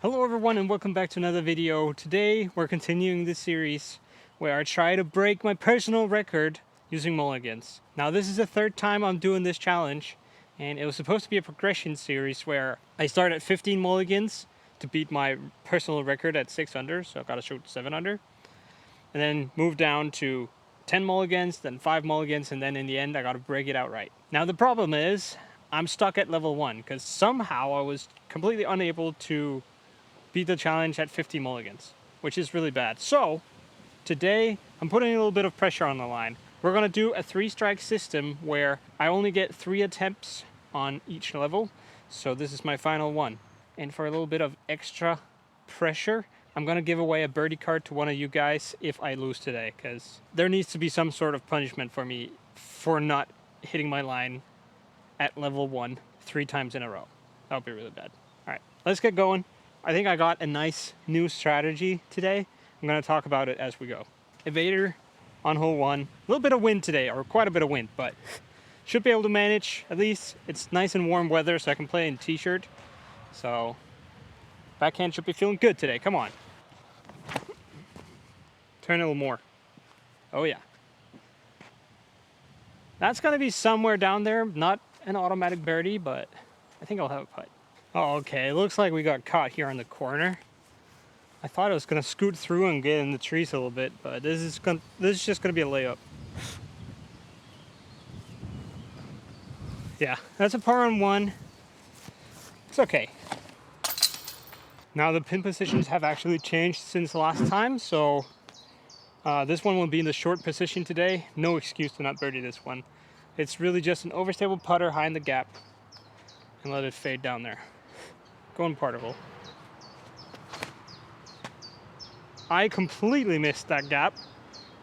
Hello everyone and welcome back to another video. Today we're continuing this series where I try to break my personal record using mulligans. Now this is the third time I'm doing this challenge, and it was supposed to be a progression series where I start at 15 mulligans to beat my personal record at 6 under, so I've got to shoot 7 under. And then move down to 10 mulligans, then 5 mulligans, and then in the end I got to break it outright. Now the problem is I'm stuck at level 1 because somehow I was completely unable to beat the challenge at 50 mulligans, which is really bad. So today I'm putting a little bit of pressure on the line. We're gonna do a 3-strike system where I only get 3 attempts on each level. So this is my final one. And for a little bit of extra pressure, I'm gonna give away a birdie card to one of you guys if I lose today, because there needs to be some sort of punishment for me for not hitting my line at level 1 3 times in a row. That would be really bad. All right, let's get going. I think I got a nice new strategy today. I'm going to talk about it as we go. Evader on hole 1. A little bit of wind today, or quite a bit of wind, but should be able to manage at least. It's nice and warm weather, so I can play in t-shirt. So backhand should be feeling good today. Come on. Turn a little more. Oh yeah. That's going to be somewhere down there. Not an automatic birdie, but I think I'll have a putt. Oh, okay, it looks like we got caught here on the corner. I thought I was gonna scoot through and get in the trees a little bit, but this is just gonna be a layup. Yeah, that's a par on 1. It's okay. Now the pin positions have actually changed since last time, so this one will be in the short position today. No excuse to not birdie this one. It's really just an overstable putter high in the gap and let it fade down there. Going particle. I completely missed that gap,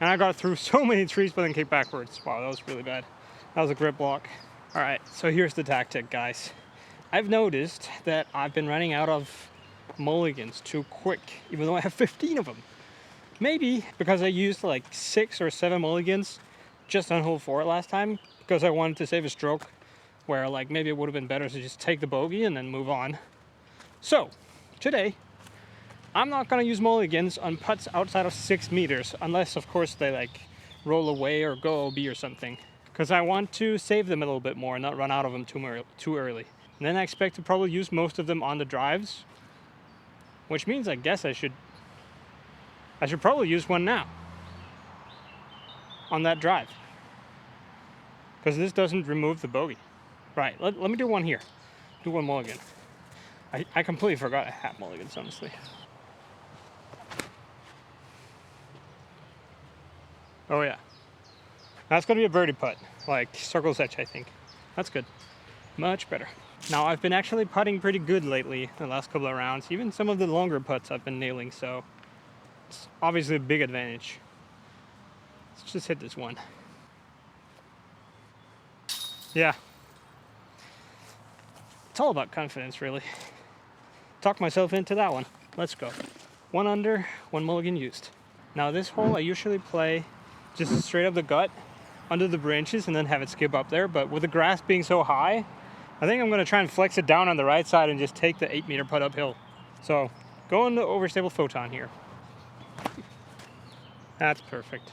and I got through so many trees but then kicked backwards. Wow, that was really bad. That was a grip block. All right, so here's the tactic, guys. I've noticed that I've been running out of mulligans too quick, even though I have 15 of them. Maybe because I used like 6 or 7 mulligans just on hole 4 last time, because I wanted to save a stroke, where like maybe it would have been better to just take the bogey and then move on. So today I'm not going to use mulligans on putts outside of 6 meters, unless of course they like roll away or go OB or something, because I want to save them a little bit more and not run out of them too early. And then I expect to probably use most of them on the drives, which means I guess I should probably use one now on that drive, because this doesn't remove the bogey. Right, let me do one here. Do one mulligan. I completely forgot I had mulligans, honestly. Oh yeah. That's gonna be a birdie putt. Like circle's edge, I think. That's good. Much better. Now I've been actually putting pretty good lately the last couple of rounds. Even some of the longer putts I've been nailing, so it's obviously a big advantage. Let's just hit this one. Yeah. It's all about confidence, really. Talk myself into that one. Let's go. 1 under, 1 mulligan used. Now this hole I usually play just straight up the gut under the branches and then have it skip up there, but with the grass being so high, I think I'm going to try and flex it down on the right side and just take the 8-meter putt uphill. So going to overstable photon here. That's perfect.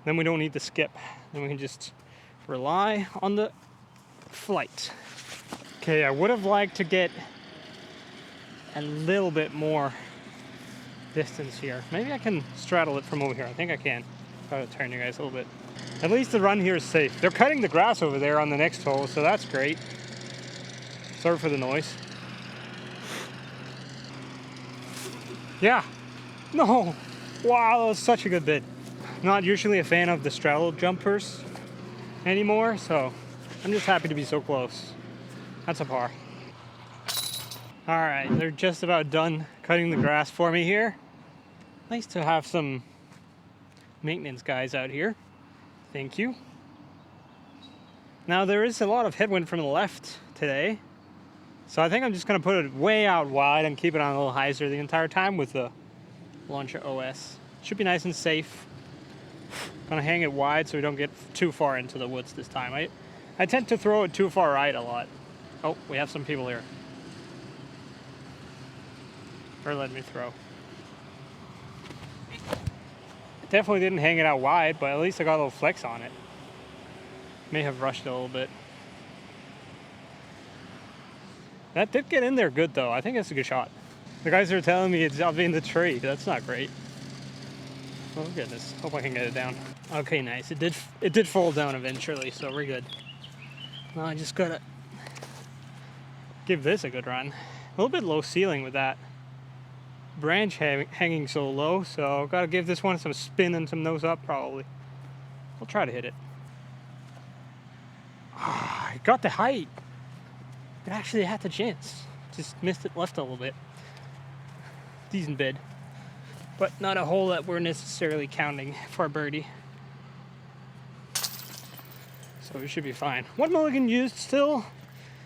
Then we don't need the skip. Then we can just rely on the flight. Okay, I would have liked to get a little bit more distance here. Maybe I can straddle it from over here. I think I can. Try to turn you guys a little bit. At least the run here is safe. They're cutting the grass over there on the next hole, so that's great. Sorry for the noise. Yeah. No. Wow, that was such a good bid. Not usually a fan of the straddle jumpers anymore, so I'm just happy to be so close. That's a par. All right, they're just about done cutting the grass for me here. Nice to have some maintenance guys out here. Thank you. Now there is a lot of headwind from the left today, so I think I'm just gonna put it way out wide and keep it on a little hyzer the entire time with the launcher OS. Should be nice and safe. Gonna hang it wide so we don't get too far into the woods this time. I tend to throw it too far right a lot. Oh, we have some people here. or let me throw. Definitely didn't hang it out wide, but at least I got a little flex on it. May have rushed it a little bit. That did get in there good though. I think it's a good shot. The guys are telling me it's up in the tree. That's not great. Oh goodness. Hope I can get it down. Okay, nice. It did fall down eventually, so we're good. Now I just gotta give this a good run. A little bit low ceiling with that branch hanging so low, so gotta give this one some spin and some nose up probably. I'll try to hit it. I got the height. It actually had the chance. Just missed it left a little bit. Decent bid, but not a hole that we're necessarily counting for a birdie. So we should be fine. One mulligan used still,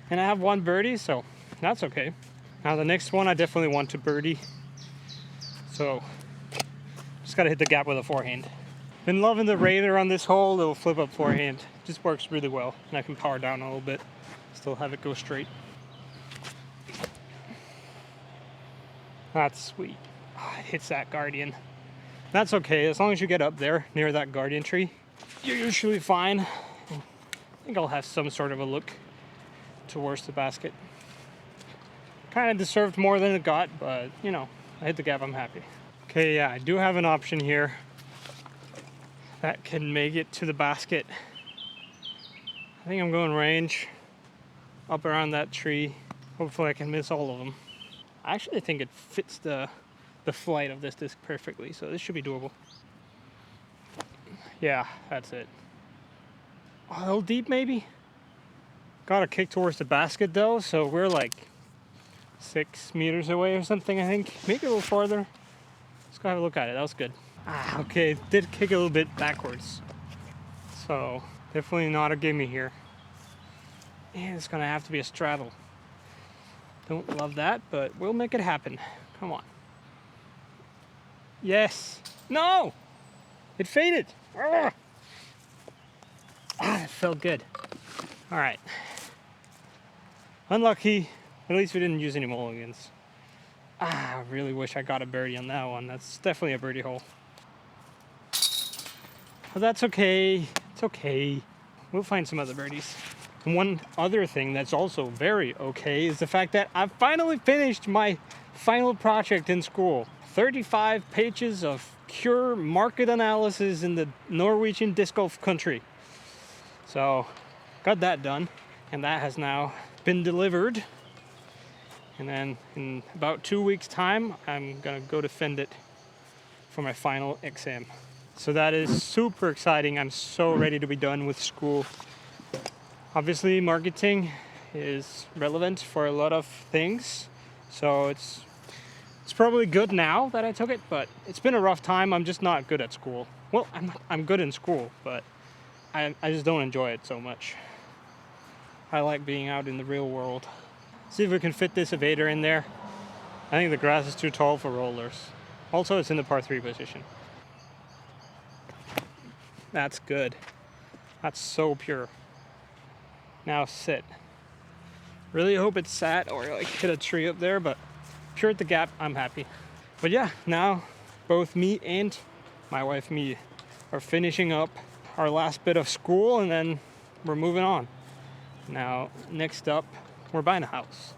and I have one birdie, so that's okay. Now the next one I definitely want to birdie. So just gotta hit the gap with a forehand. Been loving the raider on this hole, little flip up forehand. Just works really well, and I can power down a little bit. Still have it go straight. That's sweet. Oh, it hits that guardian. That's okay, as long as you get up there near that guardian tree, you're usually fine. I think I'll have some sort of a look towards the basket. Kind of deserved more than it got, but you know, I hit the gap, I'm happy. Okay, yeah, I do have an option here that can make it to the basket. I think I'm going range up around that tree. Hopefully I can miss all of them. I actually think it fits the flight of this disc perfectly, so this should be doable. Yeah, that's it. A little deep maybe? Got a kick towards the basket though, so we're like 6 meters away or something, I think. Maybe a little farther. Let's go have a look at it. That was good. Ah, okay, it did kick a little bit backwards. So, definitely not a gimme here. And it's gonna have to be a straddle. Don't love that, but we'll make it happen. Come on. Yes. No! It faded. Ah, that felt good. All right. Unlucky. At least we didn't use any mulligans. I really wish I got a birdie on that one. That's definitely a birdie hole. But that's okay. It's okay. We'll find some other birdies. And one other thing that's also very okay is the fact that I've finally finished my final project in school. 35 pages of pure market analysis in the Norwegian disc golf country. So, got that done, and that has now been delivered. And then in about 2 weeks' time, I'm gonna go defend it for my final exam. So that is super exciting. I'm so ready to be done with school. Obviously, marketing is relevant for a lot of things, so it's probably good now that I took it, but it's been a rough time. I'm just not good at school. Well, I'm good in school, but I just don't enjoy it so much. I like being out in the real world. See if we can fit this evader in there. I think the grass is too tall for rollers. Also, it's in the par 3 position. That's good. That's so pure. Now sit. Really hope it sat or like hit a tree up there, but pure at the gap, I'm happy. But yeah, now both me and my wife me are finishing up our last bit of school, and then we're moving on. Now, next up, we're buying a house,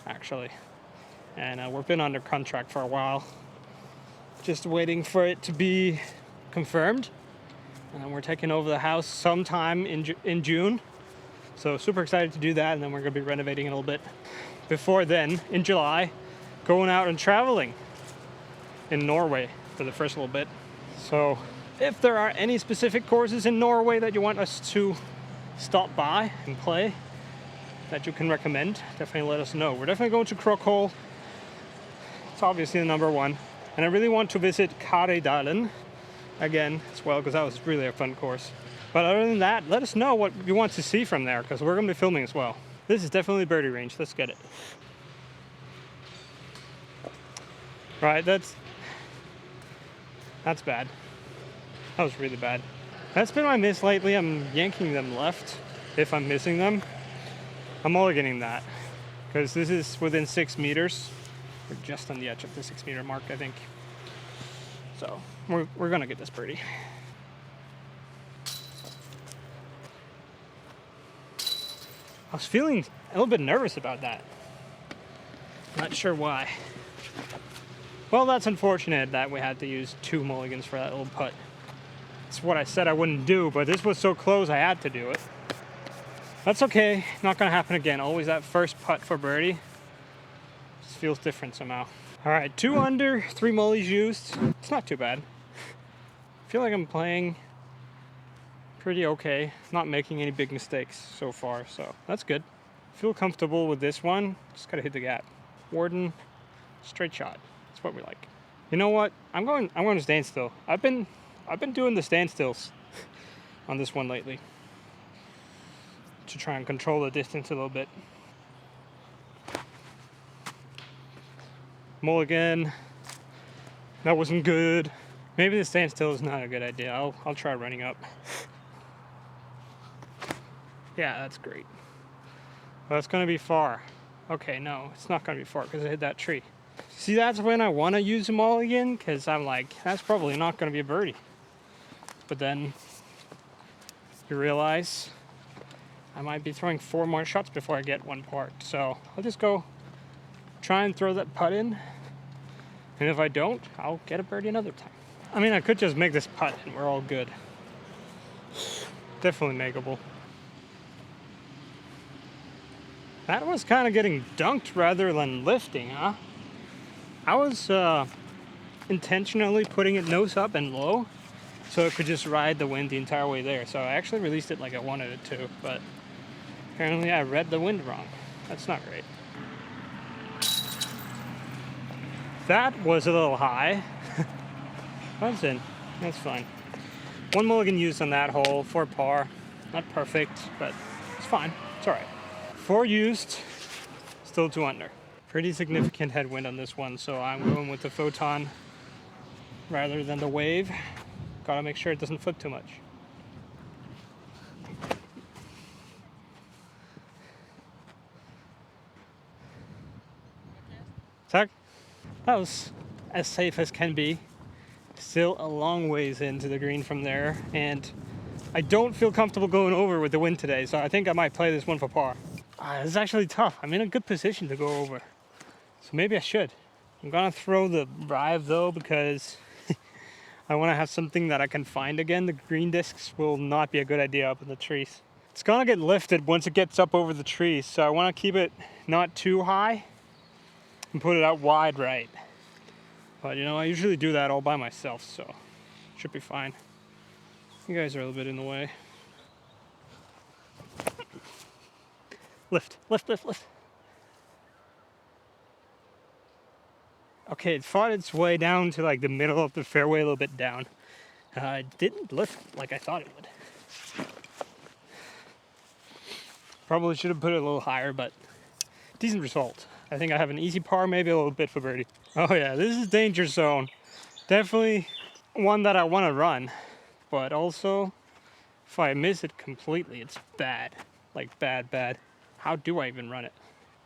actually. And we've been under contract for a while. Just waiting for it to be confirmed. And then we're taking over the house sometime in June. So super excited to do that, and then we're gonna be renovating it a little bit. Before then, in July, going out and traveling in Norway for the first little bit. So if there are any specific courses in Norway that you want us to stop by and play that you can recommend, definitely let us know. We're definitely going to Krokholm. It's obviously the number one. And I really want to visit Karidalen again as well, because that was really a fun course. But other than that, let us know what you want to see from there, because we're going to be filming as well. This is definitely birdie range. Let's get it. Right, that's bad. That was really bad. That's been my miss lately. I'm yanking them left if I'm missing them. I'm mulliganing that because this is within 6 meters. We're just on the edge of the 6 meter mark, I think. So we're gonna get this birdie. I was feeling a little bit nervous about that. Not sure why. Well, that's unfortunate that we had to use 2 mulligans for that little putt. It's what I said I wouldn't do, but this was so close I had to do it. That's okay, not gonna happen again. Always that first putt for birdie. Just feels different somehow. All right, 2 under, 3 mullies used. It's not too bad. I feel like I'm playing pretty okay. Not making any big mistakes so far, so that's good. Feel comfortable with this one. Just gotta hit the gap. Warden, straight shot. That's what we like. You know what? I'm going to standstill. I've been doing the standstills on this one lately to try and control the distance a little bit. Mulligan. That wasn't good. Maybe the standstill is not a good idea. I'll try running up. Yeah, that's great. Well, it's gonna be far. Okay, no, it's not gonna be far because I hit that tree. See, that's when I want to use a mulligan, because I'm like, that's probably not gonna be a birdie. But then you realize I might be throwing 4 more shots before I get one part. So I'll just go try and throw that putt in. And if I don't, I'll get a birdie another time. I mean, I could just make this putt and we're all good. Definitely makeable. That was kind of getting dunked rather than lifting, huh? I was intentionally putting it nose up and low so it could just ride the wind the entire way there. So I actually released it like I wanted it to, but apparently I read the wind wrong. That's not great. That was a little high. That's in. That's fine. 1 mulligan used on that hole for par. Not perfect, but it's fine. It's all right. 4 used, still 2 under. Pretty significant headwind on this one, so I'm going with the photon rather than the wave. Gotta make sure it doesn't flip too much. Tack. That was as safe as can be. Still a long ways into the green from there, and I don't feel comfortable going over with the wind today, so I think I might play this one for par. It's actually tough. I'm in a good position to go over, so maybe I should. I'm gonna throw the drive though, because I want to have something that I can find again. The green discs will not be a good idea up in the trees. It's gonna get lifted once it gets up over the trees, so I want to keep it not too high and put it out wide right. But you know, I usually do that all by myself, so should be fine. You guys are a little bit in the way. Lift, lift, lift, lift. Okay, it fought its way down to like the middle of the fairway, a little bit down. It didn't lift like I thought it would. Probably should have put it a little higher, but decent result. I think I have an easy par, maybe a little bit for birdie. Oh yeah, this is danger zone. Definitely one that I want to run, but also if I miss it completely, it's bad. Like bad, bad. How do I even run it?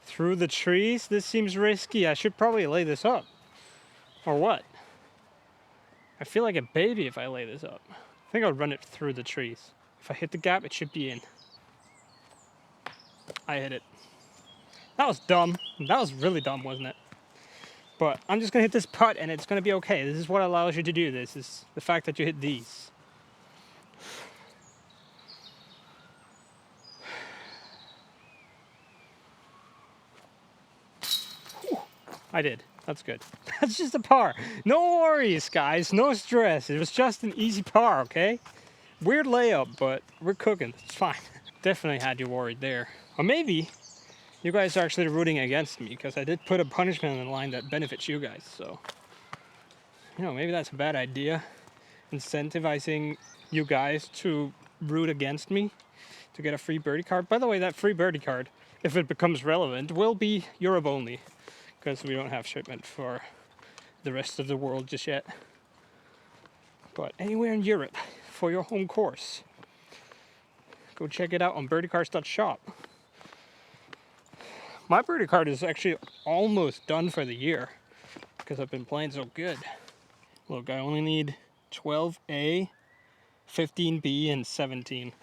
Through the trees? This seems risky. I should probably lay this up. Or what? I feel like a baby if I lay this up. I think I'll run it through the trees. If I hit the gap, it should be in. I hit it. That was dumb. That was really dumb, wasn't it? But I'm just gonna hit this putt and it's gonna be okay. This is what allows you to do this, is the fact that you hit these. Whew. I did. That's good. That's just a par. No worries, guys. No stress. It was just an easy par, okay? Weird layup, but we're cooking. It's fine. Definitely had you worried there. Or maybe you guys are actually rooting against me, because I did put a punishment on the line that benefits you guys, so you know, maybe that's a bad idea. Incentivizing you guys to root against me to get a free birdie card. By the way, that free birdie card, if it becomes relevant, will be Europe only, because we don't have shipment for the rest of the world just yet. But anywhere in Europe for your home course, go check it out on birdiecards.shop. My birdie card is actually almost done for the year because I've been playing so good. Look, I only need 12A, 15B, and 17.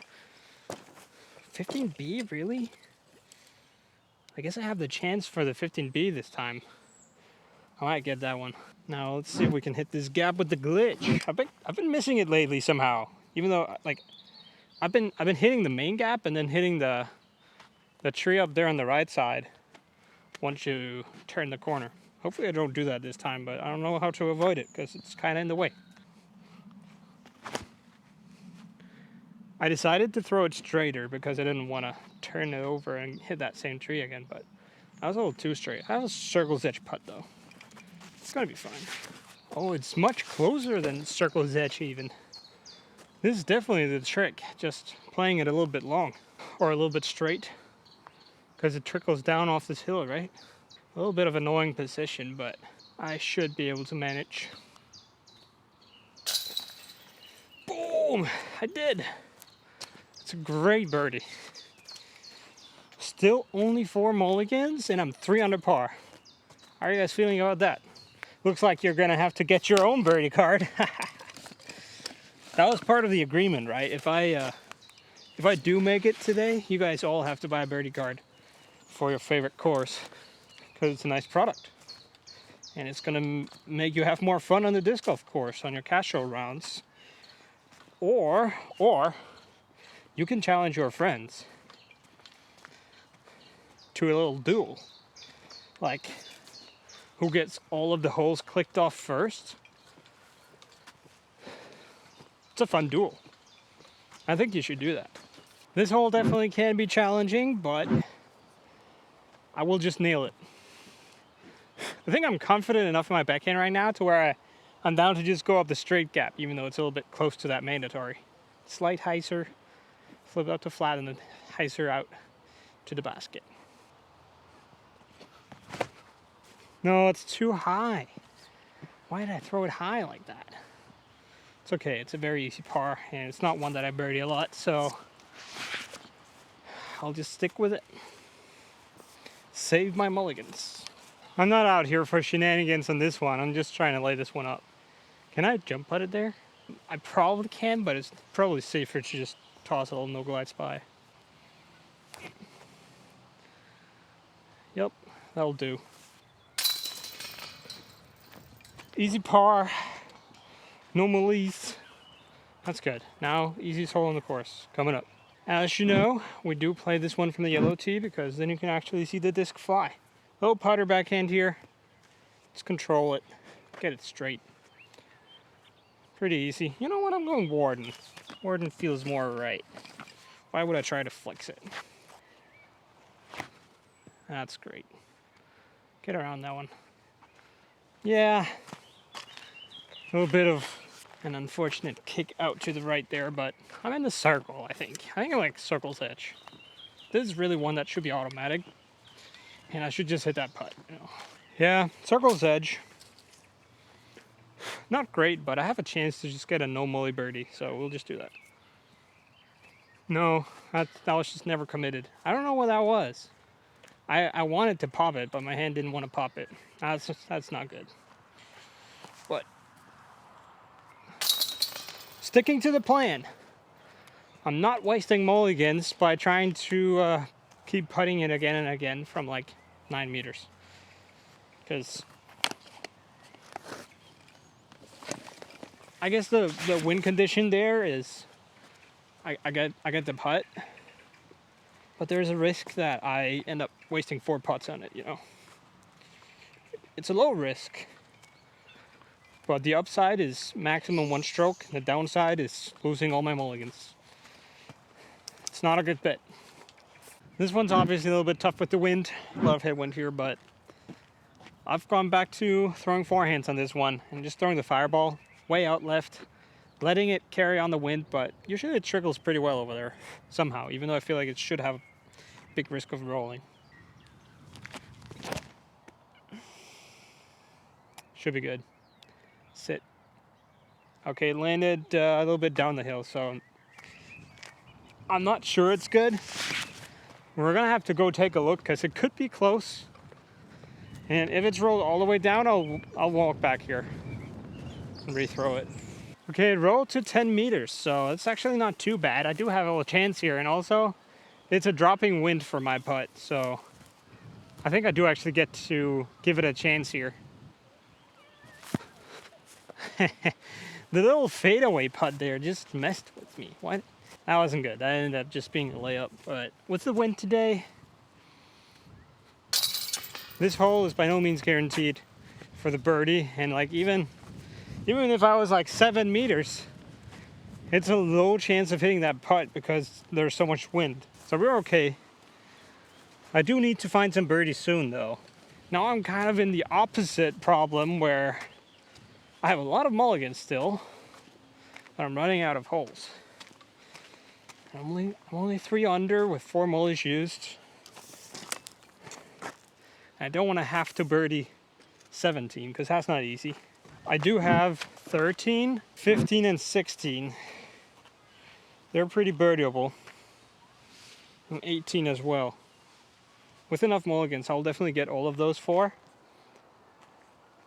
15B, really? I guess I have the chance for the 15B this time. I might get that one. Now let's see if we can hit this gap with the glitch. I've been missing it lately somehow. Even though like I've been hitting the main gap and then hitting the tree up there on the right side once you turn the corner. Hopefully I don't do that this time, but I don't know how to avoid it because it's kind of in the way. I decided to throw it straighter because I didn't want to turn it over and hit that same tree again, but I was a little too straight. I have a circle's edge putt though. It's gonna be fine. Oh, it's much closer than circle's edge even. This is definitely the trick, just playing it a little bit long or a little bit straight because it trickles down off this hill, right? A little bit of annoying position, but I should be able to manage. Boom! I did! It's a great birdie. Still only 4 mulligans and I'm 3 under par. How are you guys feeling about that? Looks like you're gonna have to get your own birdie card. That was part of the agreement, right? If I do make it today, you guys all have to buy a birdie card for your favorite course because it's a nice product. And it's gonna make you have more fun on the disc golf course on your casual rounds. Or you can challenge your friends to a little duel. Like, who gets all of the holes clicked off first? It's a fun duel. I think you should do that. This hole definitely can be challenging, but I will just nail it. I think I'm confident enough in my backhand right now to where I'm down to just go up the straight gap, even though it's a little bit close to that mandatory. Slight hyzer, flip out to flat, and then hyzer out to the basket. No, it's too high. Why did I throw it high like that? It's okay, it's a very easy par, and it's not one that I birdie a lot, so I'll just stick with it. Save my mulligans. I'm not out here for shenanigans on this one. I'm just trying to lay this one up. Can I jump putt it there? I probably can, but it's probably safer to just toss a little no glide spy. Yep, that'll do. Easy par, no mullies. That's good. Now, easiest hole on the course coming up. As you know, we do play this one from the yellow tee because then you can actually see the disc fly. Little putter backhand here. Just control it. Get it straight. Pretty easy. You know what? I'm going Warden. Warden feels more right. Why would I try to flex it? That's great. Get around that one. Yeah. A little bit of an unfortunate kick out to the right there, but I'm in the circle, I think. I think I like circle's edge. This is really one that should be automatic. And I should just hit that putt, you know. Yeah, circle's edge. Not great, but I have a chance to just get a no mully birdie, so we'll just do that. No, that was just never committed. I don't know what that was. I wanted to pop it, but my hand didn't want to pop it. That's not good. But sticking to the plan. I'm not wasting mulligans by trying to keep putting it again and again from like 9 meters. Because I guess the wind condition there is I get the putt, but there's a risk that I end up wasting 4 putts on it, you know. It's a low risk, but the upside is maximum 1 stroke, and the downside is losing all my mulligans. It's not a good bet. This one's obviously a little bit tough with the wind. A lot of headwind here, but I've gone back to throwing forehands on this one and just throwing the fireball way out left, letting it carry on the wind, but usually it trickles pretty well over there somehow, even though I feel like it should have a big risk of rolling. Should be good. Sit. Okay, it landed a little bit down the hill, so I'm not sure it's good. We're gonna have to go take a look because it could be close. And if it's rolled all the way down, I'll walk back here and rethrow it. Okay, it rolled to 10 meters, so it's actually not too bad. I do have a little chance here, and also it's a dropping wind for my putt, so I think I do actually get to give it a chance here. The little fadeaway putt there just messed with me. What? That wasn't good. That ended up just being a layup. But what's the wind today? This hole is by no means guaranteed for the birdie, and like even if I was like 7 meters, it's a low chance of hitting that putt because there's so much wind. So we're okay. I do need to find some birdies soon though. Now I'm kind of in the opposite problem where I have a lot of mulligans still, but I'm running out of holes. I'm only 3 under with 4 mullies used. I don't want to have to birdie 17 because that's not easy. I do have 13, 15, and 16. They're pretty birdieable. And 18 as well. With enough mulligans, I'll definitely get all of those 4.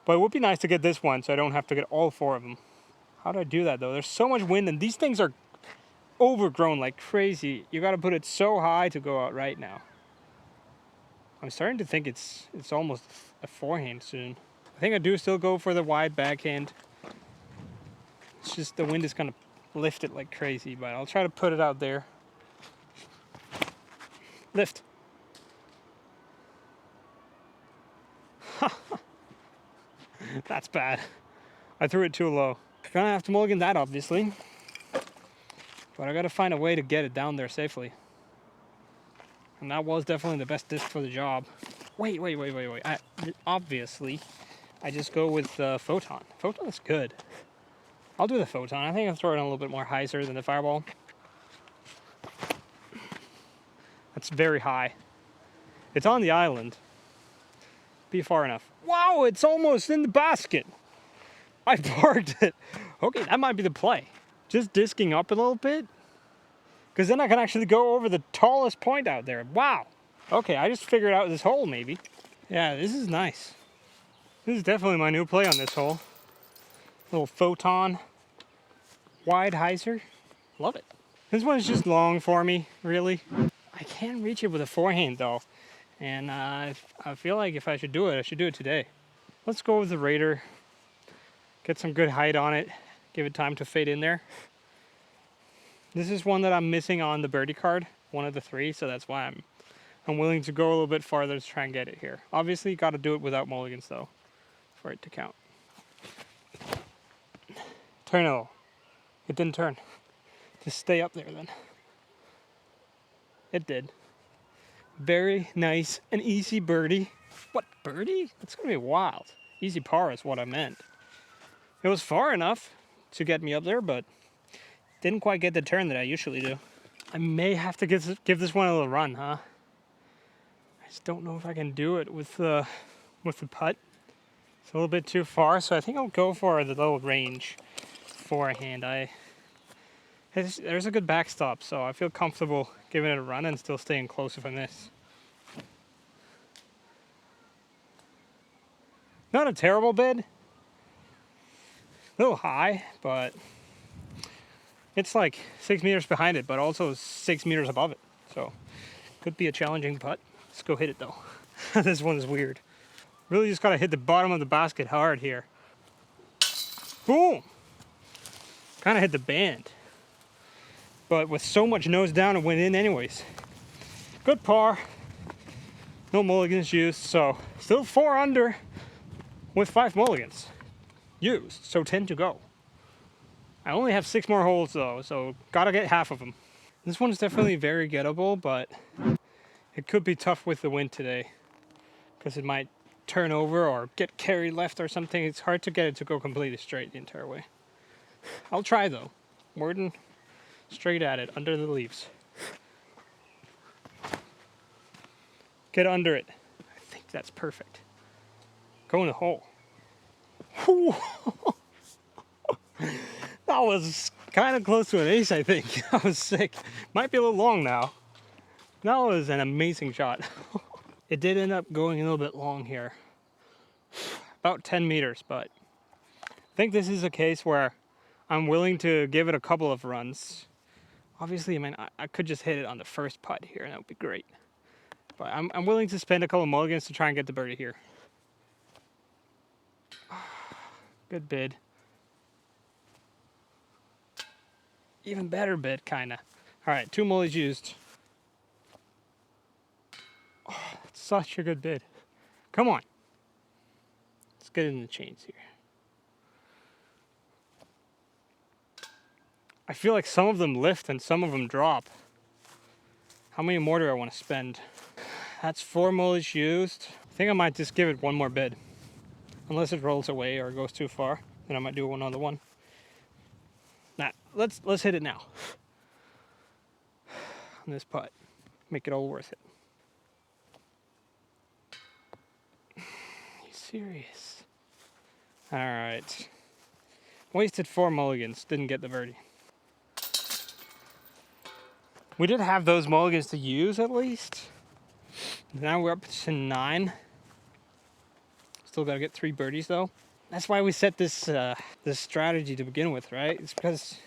But it would be nice to get this one so I don't have to get all 4 of them. How do I do that though? There's so much wind and these things are overgrown like crazy. You gotta put it so high to go out right now. I'm starting to think it's almost a forehand soon. I think I do still go for the wide backhand. It's just the wind is gonna lift it like crazy, but I'll try to put it out there. Lift. That's bad. I threw it too low. Gonna have to mulligan that obviously. But I gotta find a way to get it down there safely. And that was definitely the best disc for the job. Wait. Obviously, I just go with the Photon. Photon is good. I'll do the Photon. I think I'll throw it on a little bit more hyzer than the Fireball. That's very high. It's on the island. Be far enough. Wow, it's almost in the basket. I parked it. Okay, that might be the play. Just disking up a little bit. Because then I can actually go over the tallest point out there. Wow. Okay, I just figured out this hole maybe. Yeah, this is nice. This is definitely my new play on this hole. Little Photon. Wide hyzer. Love it. This one's just long for me, really. I can't reach it with a forehand though. And I feel like if I should do it, I should do it today. Let's go with the Raider. Get some good height on it. Give it time to fade in there. This is one that I'm missing on the birdie card, one of the 3, so that's why I'm willing to go a little bit farther to try and get it here. Obviously, you got to do it without mulligans though, for it to count. Turn a little. It didn't turn. Just stay up there then. It did. Very nice and easy birdie. What, birdie? That's gonna be wild. Easy par is what I meant. It was far enough to get me up there, but didn't quite get the turn that I usually do. I may have to give this one a little run, huh? I just don't know if I can do it with the putt. It's a little bit too far, so I think I'll go for the little range forehand. There's a good backstop, so I feel comfortable giving it a run and still staying close if I miss. Not a terrible bid. A little high, but it's like 6 meters behind it, but also 6 meters above it. So could be a challenging putt. Let's go hit it though. This one is weird. Really just gotta hit the bottom of the basket hard here. Boom! Kinda hit the band. But with so much nose down, it went in anyways. Good par. No mulligans used, so still 4 under with 5 mulligans used, so 10 to go. I only have 6 more holes though, so gotta get half of them. This one's definitely very gettable, but it could be tough with the wind today because it might turn over or get carried left or something. It's hard to get it to go completely straight the entire way. I'll try though. Warden, straight at it, under the leaves. Get under it. I think that's perfect. Go in the hole. That was kind of close to an ace, I think. That was sick. Might be a little long now. That was an amazing shot. It did end up going a little bit long here. About 10 meters, but I think this is a case where I'm willing to give it a couple of runs. Obviously, I mean, I could just hit it on the first putt here, and that would be great. But I'm willing to spend a couple of mulligans to try and get the birdie here. Good bid. Even better bid, kinda. All right, 2 mullies used. Oh, that's such a good bid. Come on. Let's get in the chains here. I feel like some of them lift and some of them drop. How many more do I want to spend? That's 4 mullies used. I think I might just give it one more bid. Unless it rolls away or goes too far, then I might do another one. Nah, let's hit it now. On this putt. Make it all worth it. You serious? Alright. Wasted 4 mulligans, didn't get the birdie. We did have those mulligans to use at least. Now we're up to 9. Still gotta get 3 birdies though. That's why we set this this strategy to begin with, right? It's because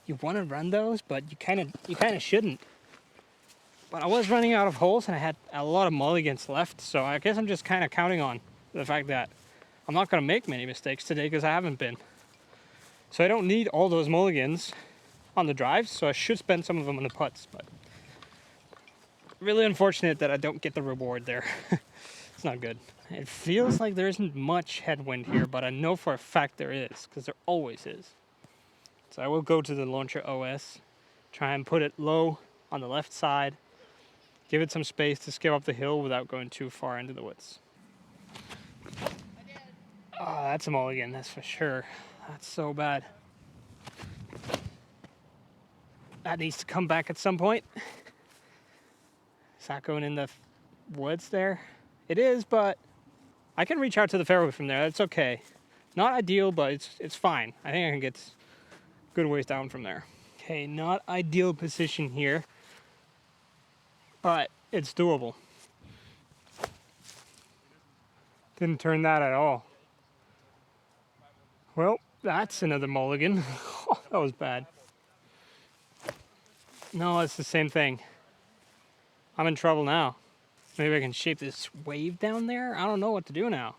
you want to run those, but you kind of shouldn't. But I was running out of holes and I had a lot of mulligans left, so I guess I'm just kind of counting on the fact that I'm not gonna make many mistakes today because I haven't been. So I don't need all those mulligans on the drives, so I should spend some of them on the putts. But really unfortunate that I don't get the reward there. It's not good. It feels like there isn't much headwind here, but I know for a fact there is, because there always is. So I will go to the launcher OS, try and put it low on the left side, give it some space to skip up the hill without going too far into the woods. Oh, that's a mulligan, that's for sure. That's so bad. That needs to come back at some point. Is that going in the woods there? It is, but I can reach out to the fairway from there. That's okay. Not ideal, but it's fine. I think I can get good ways down from there. Okay, not ideal position here, but it's doable. Didn't turn that at all. Well, that's another mulligan. Oh, that was bad. No, it's the same thing. I'm in trouble now. Maybe I can shape this wave down there? I don't know what to do now.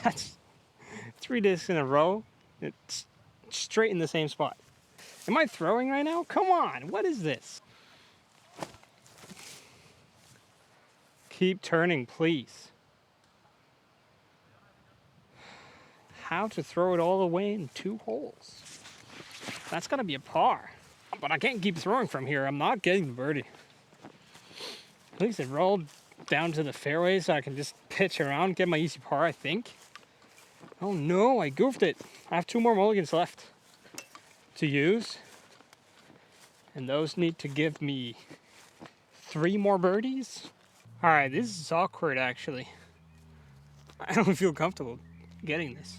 That's 3 discs in a row. It's straight in the same spot. Am I throwing right now? Come on, what is this? Keep turning, please. How to throw it all the way in 2 holes. That's gotta be a par. But I can't keep throwing from here. I'm not getting the birdie. At least it rolled down to the fairway so I can just pitch around, get my easy par, I think. Oh no, I goofed it. I have 2 more mulligans left to use. And those need to give me 3 more birdies. All right, this is awkward actually. I don't feel comfortable getting this.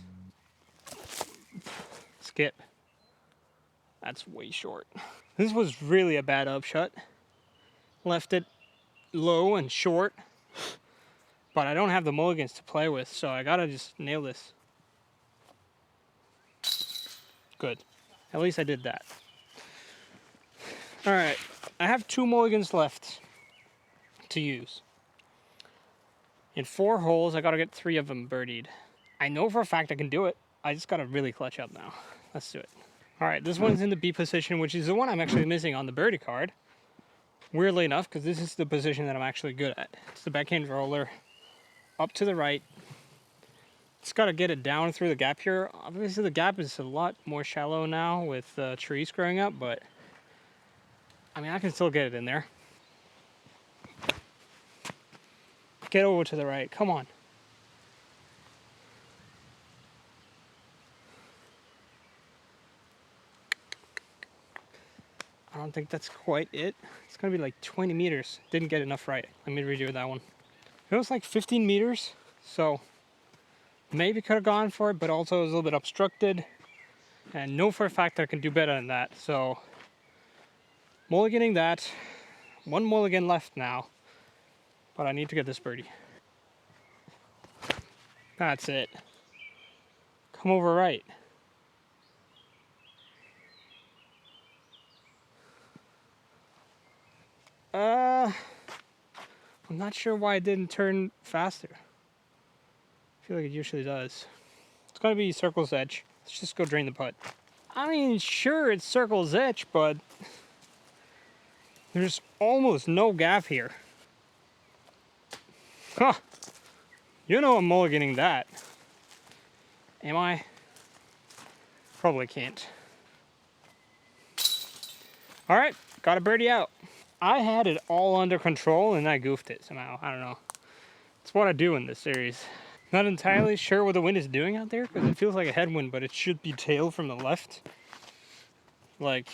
Skip. That's way short. This was really a bad upshot. Left it low and short. But I don't have the mulligans to play with, so I gotta just nail this. Good. At least I did that. All right, I have 2 mulligans left to use. In 4 holes, I gotta get 3 of them birdied. I know for a fact I can do it. I just gotta really clutch up now. Let's do it. All right, this one's in the B position, which is the one I'm actually missing on the birdie card. Weirdly enough, because this is the position that I'm actually good at. It's the backhand roller, up to the right. Just got to get it down through the gap here. Obviously, the gap is a lot more shallow now with trees growing up, but I mean, I can still get it in there. Get over to the right, come on. I don't think that's quite it. It's gonna be like 20 meters. Didn't get enough right. Let me redo that one. It was like 15 meters, so maybe could have gone for it, but also it was a little bit obstructed. And know for a fact I can do better than that. So, mulliganing that. One mulligan left now. But I need to get this birdie. That's it. Come over right. I'm not sure why it didn't turn faster. I feel like it usually does. It's gonna be circle's edge. Let's just go drain the putt. I mean, sure, it's circle's edge, but there's almost no gap here. Huh. You know I'm mulliganing that. Am I? Probably can't. All right, got a birdie out. I had it all under control and I goofed it somehow. I don't know. It's what I do in this series. Not entirely sure what the wind is doing out there because it feels like a headwind, but it should be tail from the left. Like,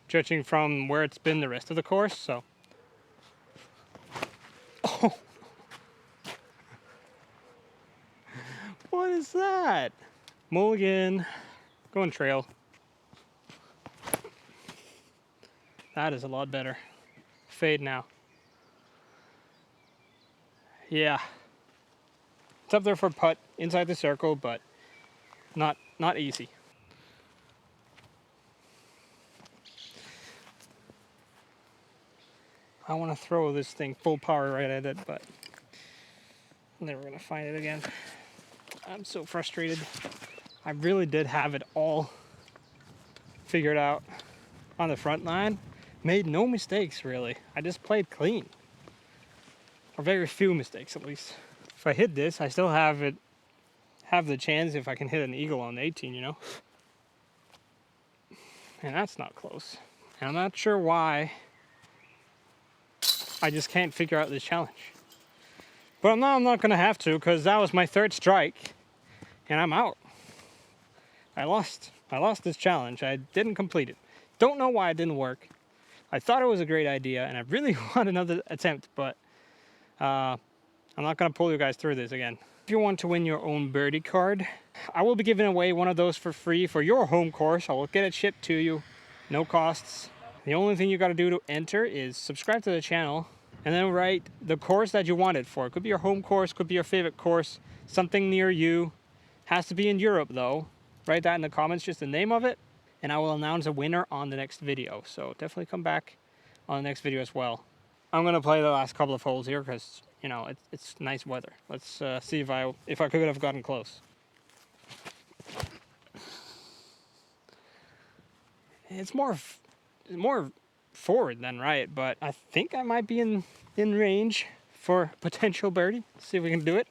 judging from where it's been the rest of the course, so. Oh. What is that? Mulligan. Going trail. That is a lot better. Fade now. Yeah. It's up there for putt inside the circle, but not easy. I want to throw this thing full power right at it, but I'm never going to find it again. I'm so frustrated. I really did have it all figured out on the front line. Made no mistakes, really. I just played clean. Or very few mistakes, at least. If I hit this, I still have the chance if I can hit an eagle on 18, you know? And that's not close. And I'm not sure why I just can't figure out this challenge. But I'm not going to have to, because that was my third strike. And I'm out. I lost this challenge. I didn't complete it. Don't know why it didn't work. I thought it was a great idea, and I really want another attempt, but I'm not going to pull you guys through this again. If you want to win your own birdie card, I will be giving away one of those for free for your home course. I will get it shipped to you, no costs. The only thing you got to do to enter is subscribe to the channel and then write the course that you want it for. It could be your home course, could be your favorite course, something near you. Has to be in Europe though. Write that in the comments, just the name of it, and I will announce a winner on the next video. So definitely come back on the next video as well. I'm gonna play the last couple of holes here because, you know, it's nice weather. Let's see if I could have gotten close. It's more forward than right, but I think I might be in range for potential birdie. Let's see if we can do it.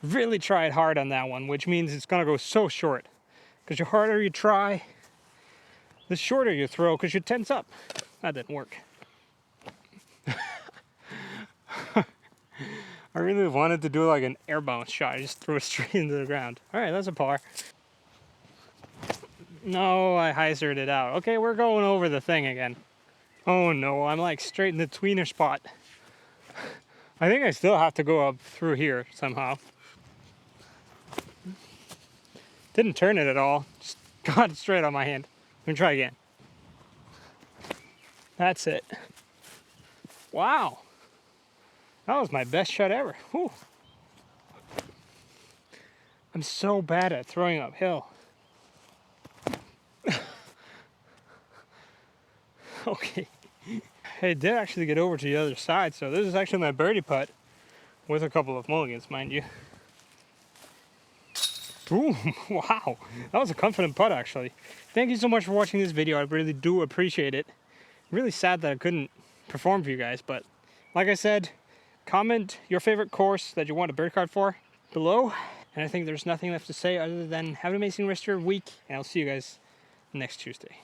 Really tried hard on that one, which means it's gonna go so short. Because the harder you try, the shorter you throw, because you tense up. That didn't work. I really wanted to do like an air bounce shot. I just threw it straight into the ground. All right, that's a par. No, I hyzered it out. Okay, we're going over the thing again. Oh no, I'm like straight in the tweener spot. I think I still have to go up through here somehow. Didn't turn it at all. Just got it straight on my hand. Let me try again. That's it. Wow. That was my best shot ever. Whew. I'm so bad at throwing uphill. Okay. I did actually get over to the other side, so this is actually my birdie putt with a couple of mulligans, mind you. Ooh, wow. That was a confident putt, actually. Thank you so much for watching this video. I really do appreciate it. I'm really sad that I couldn't perform for you guys, but like I said, comment your favorite course that you want a birdie card for below. And I think there's nothing left to say other than have an amazing rest of your week, and I'll see you guys next Tuesday.